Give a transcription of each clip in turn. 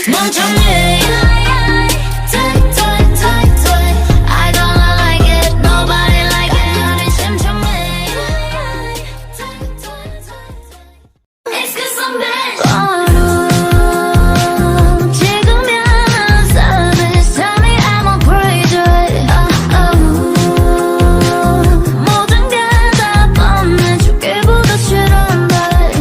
멍청해 I don't like it nobody like it 나를 심청해 It's cause I'm bad 지금이야 service tell me I'm a graduate 모든 게 다 뻔해주기보다 싫은데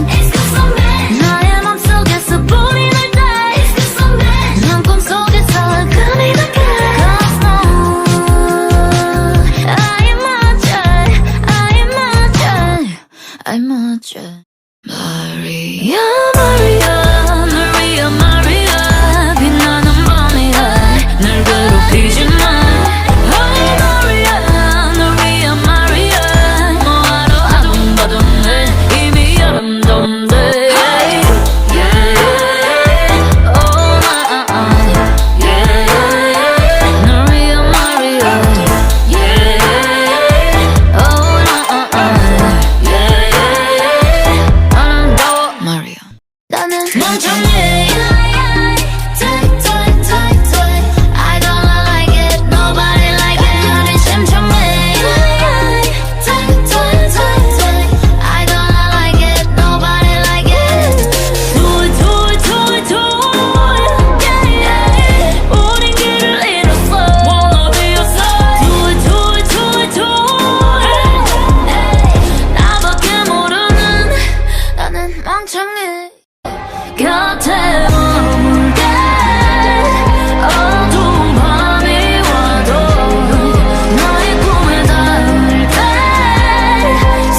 It's cause I'm bad 나의 맘속에서 불이 날 때 It's cause I'm bad 난 꿈속에서 금이 나게 Cause no I'm a jet Maria Maria Maria Maria 빛나는 밤이야 날 괴롭히지 마 Hey Maria Maria Maria 뭐하러 아둥바둥해 이미 아름다운데 Hey yeah Oh my yeah Maria Maria yeah Oh yeah 아름다워 Maria 나는 멍청해 I don't like it nobody like it 나를 심청해 I don't like it nobody like it Do it do it do it do it yeah 우린 길을 잃었어 Wanna be your side Do it do it do it do it 나밖에 모르는 나는 멍청해 곁에 머물게 어두운 밤이 와도 너의 꿈에 닿을 때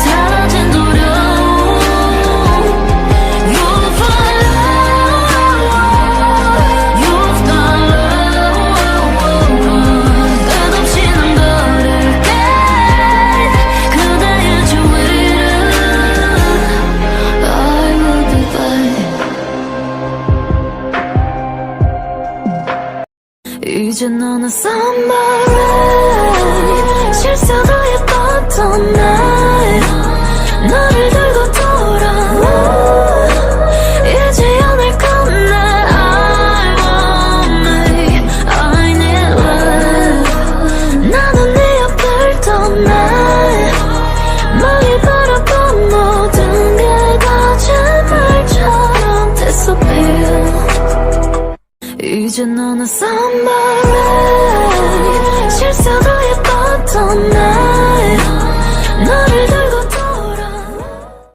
사라진 두려움 You'll find love You've got love 끝없이 난 걸을게 그대의 주위를 I will be back 이제 너는 somebody 실수도 예뻤던 날 너를 들고 돌아와 이제 않을 건데 I want me I need love 나는 네 옆을 떠나 멀리 바라본 모든 게 거짓말처럼 disappear 이제 너는 somebody 실수도 예뻤던 날 너를 들고